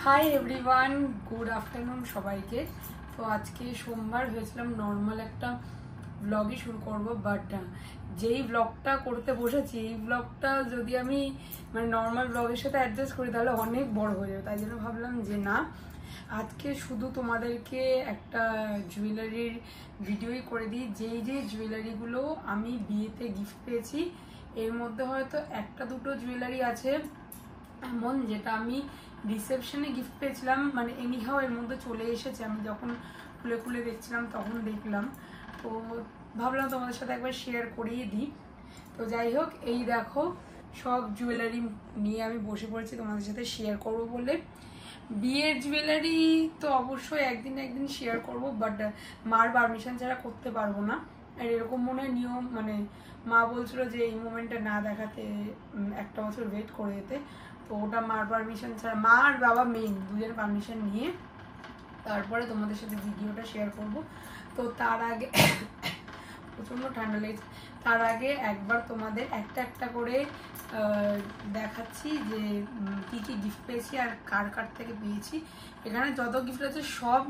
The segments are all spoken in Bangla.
হাই এভরিওয়ান, গুড আফটারনুন সবাইকে। তো আজকে সোমবার হয়েছিলাম নর্মাল একটা ব্লগই শুরু করব, বাট যেই ব্লগটা করতে বসেছি এই ব্লগটা যদি আমি মানে নর্মাল ব্লগের সাথে অ্যাডজাস্ট করি তাহলে অনেক বড় হয়ে যাবে। তাই জন্য ভাবলাম যে না, আজকে শুধু তোমাদেরকে একটা জুয়েলারির ভিডিওই করে দিই। যেই যে জুয়েলারিগুলো আমি বিয়েতে গিফট পেয়েছি এর মধ্যে হয়তো একটা দুটো জুয়েলারি আছে এমন যেটা আমি রিসেপশনে গিফট পেয়েছিলাম, মানে এনিহাও এর মধ্যে চলে এসেছে। আমি যখন খুলে খুলে দেখছিলাম তখন দেখলাম, তো ভাবলাম তোমাদের সাথে একবার শেয়ার করিয়ে দিই। তো যাই হোক, এই দেখো সব জুয়েলারি নিয়ে আমি বসে পড়েছি তোমাদের সাথে শেয়ার করবো বলে। বিয়ের জুয়েলারি তো অবশ্যই একদিন একদিন শেয়ার করব, বাট মার পারমিশন ছাড়া করতে পারবো না। আর এরকম মনে হয় নিয়ম, মানে মা বলছিল যে এই মোমেন্টে না দেখাতে, একটা বছর ওয়েট করে যেতে। তো ওটা মার পারমিশন ছাড়া, মা আর বাবা মেইন দুজনের পারমিশন নিয়ে তারপরে তোমাদের সাথে ভিডিওটা শেয়ার করব। তো তার আগে প্রচণ্ড ঠান্ডা লেগেছে। তার আগে একবার তোমাদের একটা একটা করে দেখাচ্ছি যে কী কী গিফট পেয়েছি আর কার কার থেকে পেয়েছি। এখানে যত গিফট আছে সব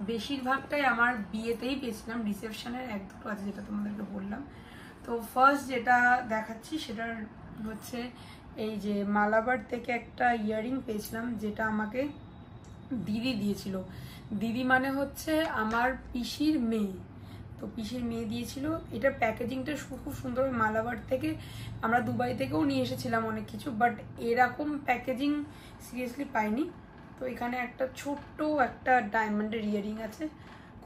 বেশিরভাগটাই আমার বিয়েতেই পেয়েছিলাম, রিসেপশনের এক দুটো আছে যেটা তোমাদেরকে বললাম। তো ফার্স্ট যেটা দেখাচ্ছি সেটা হচ্ছে এই যে মালাবার থেকে একটা ইয়াররিং পেয়েছিলাম, যেটা আমাকে দিদি দিয়েছিল। দিদি মানে হচ্ছে আমার পিসির মেয়ে, তো পিসির মেয়ে দিয়েছিল। এটার প্যাকেজিংটা খুব সুন্দর। মালাবার থেকে আমরা দুবাই থেকেও নিয়ে এসেছিলাম অনেক কিছু, বাট এরকম প্যাকেজিং সিরিয়াসলি পাইনি। তো এখানে একটা ছোট্ট একটা ডায়মন্ডের ইয়াররিং আছে,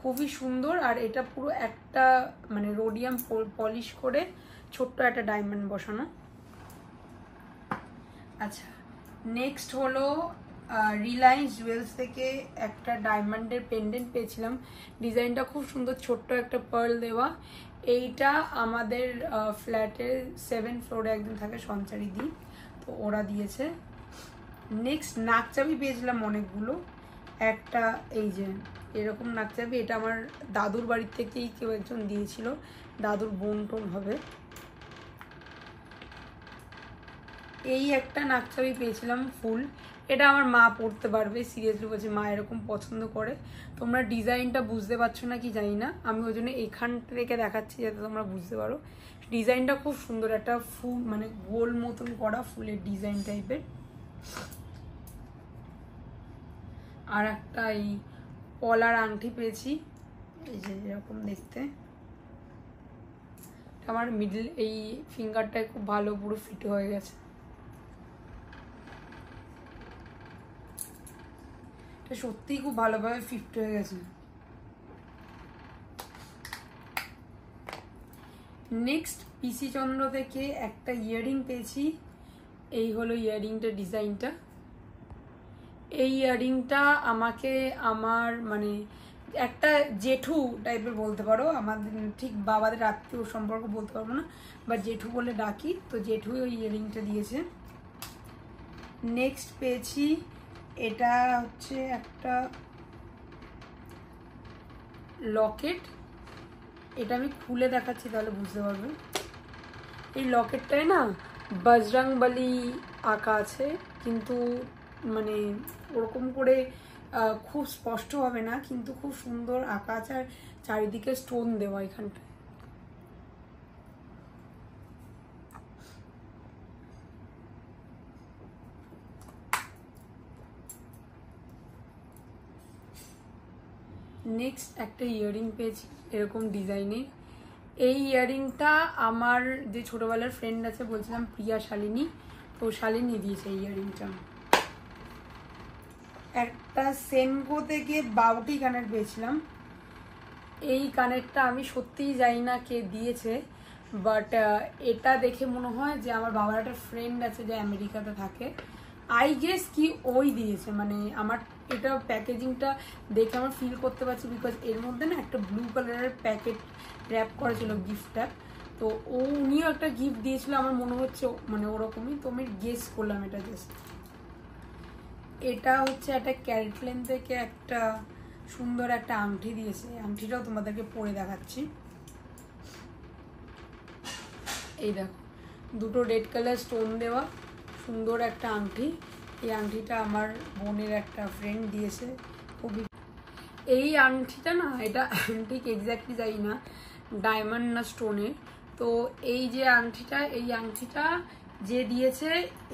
খুবই সুন্দর। আর এটা পুরো একটা মানে রোডিয়াম পলিশ করে ছোট্ট একটা ডায়মন্ড বসানো। আচ্ছা, নেক্সট হলো রিলায়েন্স জুয়েলস থেকে একটা ডায়মন্ডের পেন্ডেন্ট পেয়েছিলাম। ডিজাইনটা খুব সুন্দর, ছোট্ট একটা পার্ল দেওয়া। এইটা আমাদের ফ্ল্যাটের 7th ফ্লোরে একদিন থাকে সঞ্চারী দি, তো ওরা দিয়েছে। নেক্সট নাকচাবি পেয়েছিলাম অনেকগুলো। একটা এই যে এরকম নাকচাবি, এটা আমার দাদুর বাড়ির থেকেই কেউ একজন দিয়েছিল, দাদুর বোন টোন হবে। এই একটা নাকচাবি পেয়েছিলাম ফুল, এটা আমার মা পরতে পারবে, সিরিয়াসলি বলছে মা এরকম পছন্দ করে। তোমরা ডিজাইনটা বুঝতে পারছো না কি জানি না, আমি ওই জন্য এখান থেকে দেখাচ্ছি যাতে তোমরা বুঝতে পারো। ডিজাইনটা খুব সুন্দর, একটা ফুল মানে গোল মতন করা ফুলের ডিজাইন টাইপের। আর একটা এই পলার আংটি পেয়েছি, এই যে এরকম দেখতে। আমার মিডল এই ফিঙ্গারটায় খুব ভালো পুরো ফিট হয়ে গেছে। এটা সত্যিই খুব ভালোভাবে ফিট হয়ে গেছে। নেক্সট পিসি চন্দ্র থেকে একটা ইয়াররিং পেয়েছি। এই হলো ইয়াররিংটা, ডিজাইনটা। এই ইয়াররিংটা আমাকে আমার মানে একটা জেঠু টাইপের বলতে পারো, আমাদের ঠিক বাবাদের আত্মীয় সম্পর্ক বলতে পারবো না, বা জেঠু বলে ডাকি, তো জেঠুই ওই ইয়াররিংটা দিয়েছে। নেক্সট পেয়েছি এটা হচ্ছে একটা লকেট, এটা আমি খুলে দেখাচ্ছি তাহলে বুঝতে পারবে। এই লকেটটায় না বজরংবলী আঁকা আছে, কিন্তু মানে ওরকম করে খুব স্পষ্ট হবে না, কিন্তু খুব সুন্দর আঁকা আছে। আর চারিদিকে স্টোন দেওয়া এখানটায়। নেক্সট একটা ইয়াররিং পেয়েছি এরকম ডিজাইনের। এই ইয়াররিংটা আমার যে ছোটবেলার ফ্রেন্ড আছে, বলছিলাম প্রিয়া শালিনী, তো শালিনী দিয়েছে এই ইয়াররিংটা। একটা সেনকো থেকে বাউটি কানের পেয়েছিলাম। এই কানেরটা আমি সত্যিই জানি না কে দিয়েছে, বাট এটা দেখে মনে হয় যে আমার বাবার একটা ফ্রেন্ড আছে যে আমেরিকাতে থাকে, আই গেস কি ওই দিয়েছে। মানে আমার এটা প্যাকেজিংটা দেখে আমার ফিল করতে পারছি, বিকজ এর মধ্যে না একটা ব্লু কালারের প্যাকেট র্যাপ করা ছিল, গিফট র্যাপ। তো উনিও একটা গিফট দিয়েছিল আমার মনে হচ্ছে মানে ওরকমই, তো আমি গেস করলাম এটা জাস্ট। এটা হচ্ছে একটা ক্যারেটলেন থেকে একটা সুন্দর একটা আংটি দিয়েছে, আংটিটাও তোমাদেরকে পরে দেখাচ্ছি। এই দেখো দুটো রেড কালার স্টোন দেওয়া সুন্দর একটা আংটি। এই আংটিটা আমার বোনের একটা ফ্রেন্ড দিয়েছে, খুবই। এই আংটিটা না, এটা ঠিক এক্স্যাক্টলি জানি না ডায়মন্ড না স্টোনের। তো এই যে আংটিটা, এই আংটিটা যে দিয়েছে,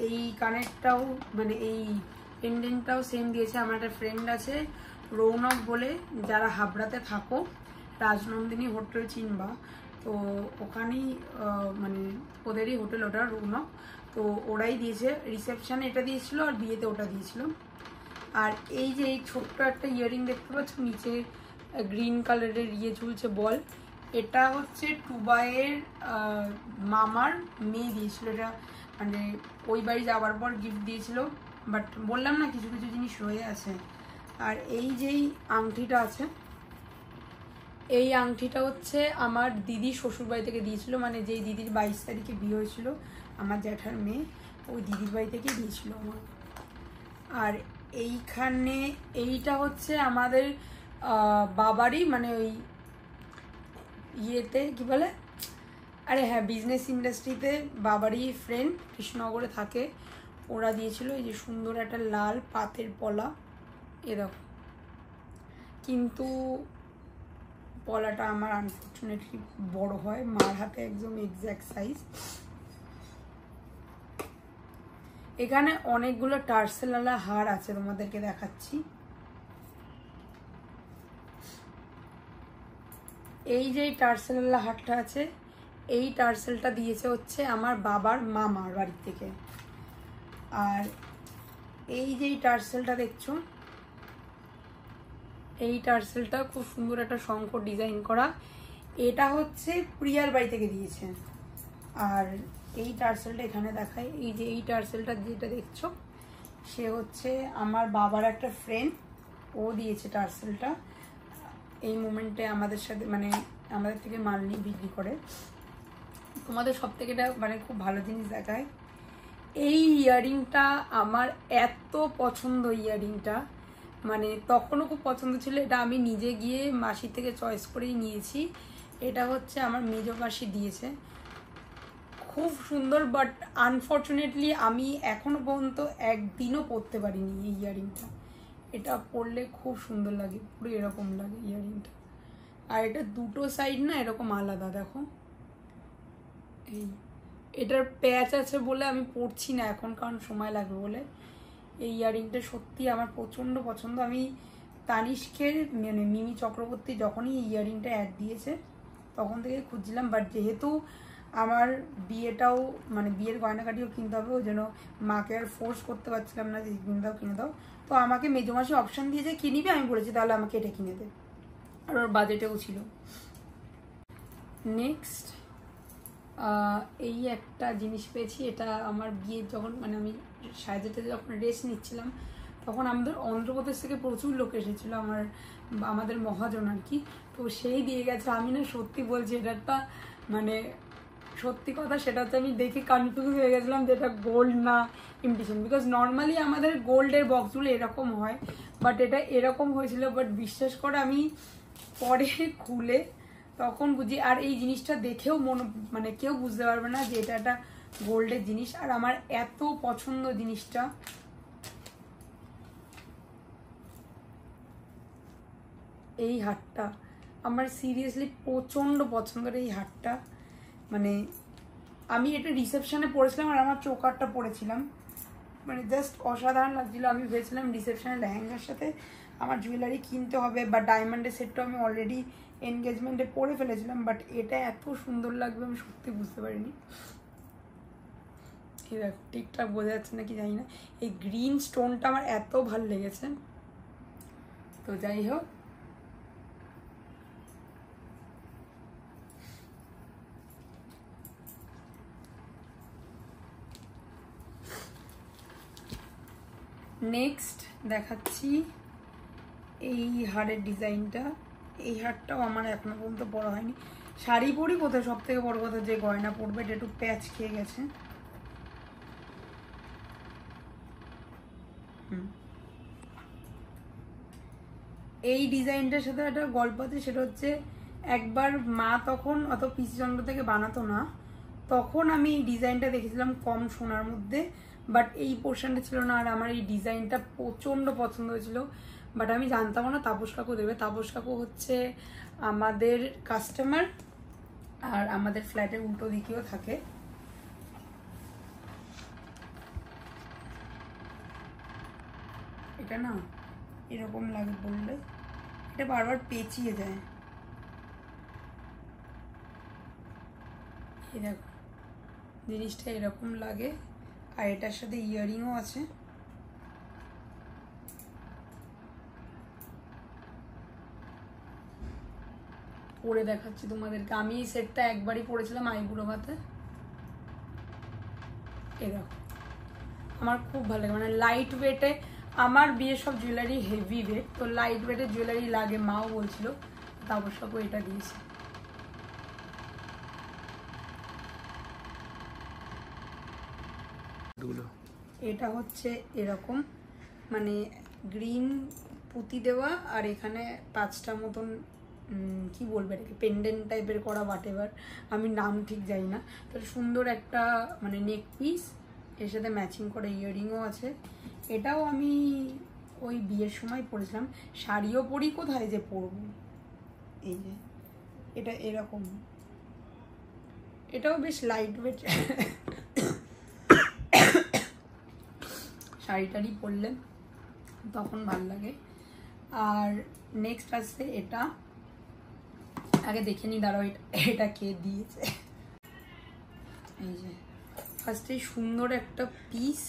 এই কানেরটাও মানে এই পেন্ডেন্টটাও সেম দিয়েছে। আমার একটা ফ্রেন্ড আছে রৌনক বলে, যারা হাবড়াতে থাকো, রাজনন্দিনী হোটেল চিনবা, তো ওখানেই মানে ওদেরই হোটেল ওটা, রৌনক। তো ওরাই দিয়েছে, রিসেপশানে এটা দিয়েছিল আর বিয়েতে ওটা দিয়েছিল। আর এই যে এই ছোট্ট একটা ইয়ারিং দেখতে পাচ্ছ, নিচে গ্রিন কালারের ঝুলছে বল, এটা হচ্ছে টুবাইয়ের মামার মেয়ে দিয়েছিল। এটা মানে ওই বাড়ি যাওয়ার পর গিফট দিয়েছিল, বাট বললাম না কিছু কিছু জিনিস রয়ে আছে। আর এই যেই আংটিটা আছে, এই আংটিটা হচ্ছে আমার দিদি শ্বশুরবাড়ি থেকে দিয়েছিল, মানে যেই দিদির 22 তারিখে বিয়ে হয়েছিল আমার জ্যাঠার মেয়ে, ওই দিদির বাড়ি থেকে দিয়েছিল আমার। আর এইখানে এইটা হচ্ছে আমাদের বাবারই, মানে ওই ইয়েতে কি বলে, আরে হ্যাঁ, বিজনেস ইন্ডাস্ট্রিতে বাবারই ফ্রেন্ড, কৃষ্ণনগরে থাকে, ওরা দিয়েছিল। এই যে সুন্দর একটা লাল পাতের পলা, এ দেখো, কিন্তু পলাটা আমার আনফর্চুনেটলি বড় হয়, মার হাতে একদম এক্স্যাক্ট সাইজ। এখানে অনেকগুলো টার্সেলওয়ালা হার আছে, তোমাদেরকে দেখাচ্ছি। এই যে টার্সেলওয়ালা হারটা আছে, এই টার্সেলটা দিয়েছে হচ্ছে আমার বাবার মামার বাড়ি থেকে। আর এই যে টার্সেলটা দেখছো, এই টার্সেলটা খুব সুন্দর একটা শঙ্খ ডিজাইন করা, এটা হচ্ছে প্রিয়ার বাড়ি থেকে দিয়েছে। আর এই টার্সেলটা এখানে দেখায়, এই যে এই টার্সেলটা যেটা দেখছো, সে হচ্ছে আমার বাবার একটা ফ্রেন্ড, ও দিয়েছে টার্সেলটা। এই মোমেন্টে আমাদের সাথে, মানে আমাদের থেকে মাল নিয়ে বিক্রি করে। তোমাদের সব থেকে এটা মানে খুব ভালো জিনিস দেখায়, এই ইয়ারিংটা আমার এত পছন্দ। ইয়ারিংটা মানে তখনও খুব পছন্দ ছিল, এটা আমি নিজে গিয়ে মাসির থেকে চয়েস করেই নিয়েছি। এটা হচ্ছে আমার মেজো মাসি দিয়েছে, খুব সুন্দর। বাট আনফর্চুনেটলি আমি এখনো পর্যন্ত একদিনও পরতে পারিনি এই ইয়ারিংটা। এটা পরলে খুব সুন্দর লাগে, পুরো এরকম লাগে ইয়ারিংটা। আর এটা দুটো সাইড না এরকম আলাদা, দেখো। এই এটার প্যাচ আছে বলে আমি পরছি না এখন, কারণ সময় লাগবে বলে। এই ইয়ারিংটা সত্যি আমার প্রচণ্ড পছন্দ। আমি তানিষ্কের মানে মিমি চক্রবর্তী যখনই এই ইয়ারিংটা অ্যাড দিয়েছে তখন থেকে খুঁজছিলাম, বাট যেহেতু আমার বিয়েটাও মানে বিয়ের গয়নাকাটিও কিনতে হবে, ওই জন্য মাকে আর ফোর্স করতে পারছিলাম না যে কিনে দাও। তো আমাকে মেজো মাসে অপশান দিয়েছে কিনিবি, আমি বলেছি তাহলে আমাকে এটা কিনে দে, আর ওর বাজেটেও ছিল। নেক্সট এই একটা জিনিস পেয়েছি, এটা আমার বিয়ের যখন মানে আমি সাজেতে যখন রেস্ট নিচ্ছিলাম, তখন আমাদের অন্ধ্রপ্রদেশ থেকে প্রচুর লোক এসেছিলো, আমাদের মহাজন আর কি। তো সেই দিয়ে গেছে। আমি না সত্যি বলছি, এটা একটা মানে সত্যি কথা, সেটা হচ্ছে আমি দেখে কনফিউজ হয়ে গেছিলাম যে এটা গোল্ড না ইমিটেশন, বিকজ নর্মালি আমাদের গোল্ডের বক্সগুলো এরকম হয়, বাট এটা এরকম হয়েছিল। বাট বিশ্বাস করে আমি পরে খুলে তখন বুঝি, আর এই জিনিসটা দেখেও মানে কেউ বুঝতে পারবে না যে এটা একটা গোল্ডের জিনিস। আর আমার এত পছন্দ জিনিসটা, এই হারটা আমার সিরিয়াসলি প্রচন্ড পছন্দের। এই হারটা মানে আমি এটা রিসেপশনে পরেছিলাম আর আমার চোকারটা পরেছিলাম, মানে জাস্ট অসাধারণ লাগছিল। আমি ভেবেছিলাম রিসেপশনের লেহেঙ্গার সাথে আমার জুয়েলারি কিনতে হবে, বা ডায়মন্ডের সেটটা আমি অলরেডি এনগেজমেন্টে পরে ফেলেছিলাম, বাট এটা এত সুন্দর লাগবে আমি সত্যি বুঝতে পারিনি। এই দেখো, ঠিকঠাক বোঝা যাচ্ছে নাকি জানি না, এই গ্রিন স্টোনটা আমার এত ভালো লেগেছে। তো যাই হোক, নেক্সট দেখাচ্ছি এই হারের ডিজাইনটা। এই হারটাও আমার এখনো পর্যন্ত পরা হয়নি। শাড়ি পরি কোথায়, সব থেকে বড় কথা যে গয়না পরবে এটা একটু প্যাচ খেয়ে গেছে। এই ডিজাইনটার সাথে একটা গল্প আছে, সেটা হচ্ছে একবার মা তখন অত পিসিচন্দ্র থেকে বানাতো না, তখন আমি এই ডিজাইনটা দেখেছিলাম কম সোনার মধ্যে, বাট এই পোর্শনটা ছিল না। আর আমার এই ডিজাইনটা প্রচণ্ড পছন্দ হয়েছিল, বাট আমি জানতাম না তাপস কাকু দেবে। তাপস কাকু হচ্ছে আমাদের কাস্টমার, আর আমাদের ফ্ল্যাটের উল্টো দিকেও থাকে। এটা না এরকম লাগে বললে, এটা বারবার পেঁচিয়ে যায়। এই দেখো জিনিসটা এরকম লাগে, আর এটার সাথে ইয়াররিংও আছে। পরে দেখাচ্ছি তোমাদেরকে। আমি এই সেটটা একবারই পরেছিলাম আইবুড়ো ভাতে। এই দেখো আমার খুব ভালো লাগে, মানে লাইট ওয়েটে। আমার বিয়ের সব জুয়েলারি হেভি ওয়েট, তো লাইট ওয়েটের জুয়েলারি লাগে, মাও বলছিল, তা অবশ্য এটা দিয়েছে। এটা হচ্ছে এরকম, মানে গ্রিন পুঁতি দেওয়া, আর এখানে 5টা মতন কি বলবো এটাকে পেন্ডেন্ট টাইপের করা, হোয়াটএভার, আমি নাম ঠিক জানি না। তো সুন্দর একটা মানে নেক পিস, এর সাথে ম্যাচিং করা ইয়াররিংও আছে। এটাও আমি ওই বিয়ের সময় পরেছিলাম, শাড়িও পরি, কোথায় যে পরবো। এই যে এটা এরকম, এটাও বেশ লাইট ওয়েট, শাড়ি টাড়ি পরলে তখন ভাল লাগে। আর নেক্সট আসছে এটা, আগে দেখে নি, দাঁড়াও এটা কে দিয়েছে। এই যে ফার্স্টে সুন্দর একটা পিস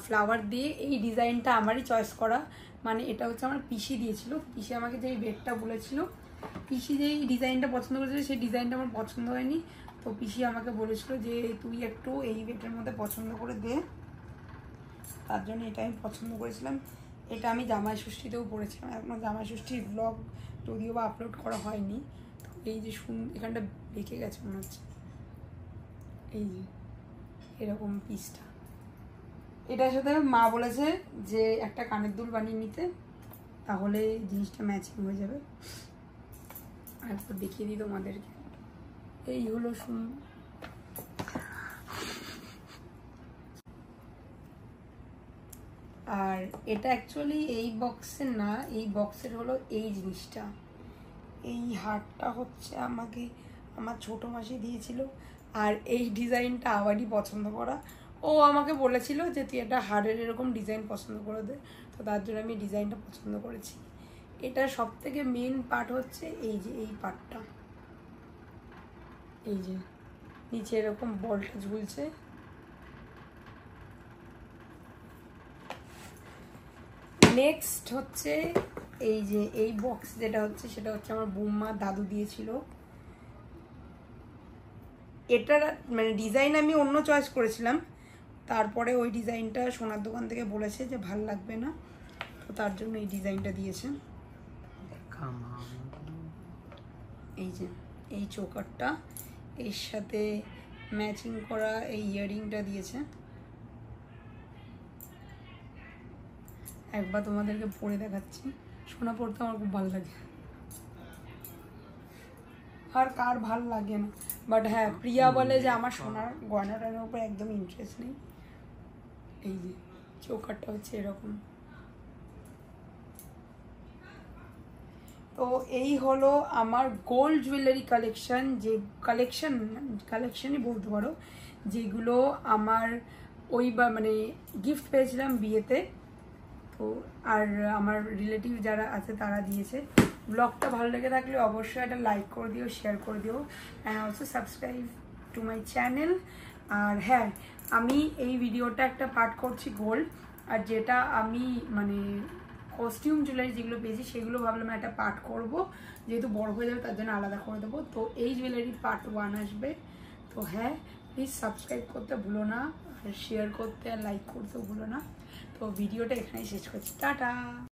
ফ্লাওয়ার দিয়ে, এই ডিজাইনটা আমারই চয়েস করা, মানে এটা হচ্ছে আমার পিসি দিয়েছিল। পিসি আমাকে যেই বেডটা বলেছিল, পিসি যেই ডিজাইনটা পছন্দ করেছিল সেই ডিজাইনটা আমার পছন্দ হয়নি, তো পিসি আমাকে বলেছিল যে তুই একটু এই বেডের মধ্যে পছন্দ করে দে, তার জন্য এটা আমি পছন্দ করেছিলাম। এটা আমি জামাই ষষ্ঠীতেও পরেছিলাম, এখন জামাই ষষ্ঠীর ব্লগ যদিও বা আপলোড করা হয়নি। তো এই যে এখানটা বেঁকে গেছে মনে হচ্ছে, এই যে এরকম পিসটা, এটার সাথে মা বলেছে যে একটা কানের দুল বানিয়ে নিতে, তাহলে জিনিসটা ম্যাচিং হয়ে যাবে। আর একটু দেখিয়ে দিই তোমাদেরকে, এই হলো আর এটা অ্যাকচুয়ালি এই বক্সের না, এই বক্সের হলো এই জিনিসটা। এই হারটা হচ্ছে আমাকে আমার ছোট মাসি দিয়েছিল, আর এই ডিজাইনটা আমারই পছন্দ করা। ও আমাকে বলেছিল যে তুই একটা হারের এরকম ডিজাইন পছন্দ করে দে, তো তার জন্য আমি ডিজাইনটা পছন্দ করেছি। এটা সব থেকে মেন পার্ট হচ্ছে এই যে এই পার্টটা, এই যে নিচে এরকম বলটা ঝুলছে। নেক্সট হচ্ছে এই যে এই বক্স যেটা হচ্ছে, সেটা হচ্ছে আমার বৌমা দাদু দিয়েছিল। এটার মানে ডিজাইন আমি অন্য চয়েস করেছিলাম, তারপরে ওই ডিজাইনটা সোনার দোকান থেকে বলেছে যে ভাল লাগবে না, তো তার জন্য এই ডিজাইনটা দিয়েছে। এই যে এই চোকারটা, এর সাথে ম্যাচিং করা এই ইয়াররিংটা দিয়েছে। একবার তোমাদেরকে পরে দেখাচ্ছি, সোনা পরতে আমার খুব ভালো লাগে, আর কার ভাল লাগে না, বাট হ্যাঁ প্রিয়া বলে যে আমার সোনার গয়নাটার উপর একদম ইন্টারেস্ট নেই। এই যে চোকারটা হচ্ছে এরকম। তো এই হলো আমার গোল্ড জুয়েলারি কালেকশন, যে কালেকশনই বলতে পারো, যেগুলো আমার ওইবার মানে গিফট পেয়েছিলাম বিয়েতে। তো আর আমার রিলেটিভ যারা আছে তারা দিয়েছে। ব্লগটা ভালো লেগে থাকলে অবশ্যই একটা লাইক করে দিও, শেয়ার করে দিও, and also subscribe to my channel. আর হ্যাঁ, আমি এই ভিডিওটা একটা পার্ট করছি গোল্ড, আর যেটা আমি মানে কস্টিউম জুয়েলারি যেগুলো পেয়েছি সেগুলো ভাবলাম একটা পার্ট করব, যেহেতু বড় হয়ে যাবে তার জন্য আলাদা করে দেবো। তো এই জুয়েলারি পার্ট 1 আসবে। তো হ্যাঁ, প্লিজ সাবস্ক্রাইব করতে ভুলো না, আর শেয়ার করতে আর লাইক করতেও ভুলো না। তো ভিডিওটা এখানেই শেষ করছি, টাটা।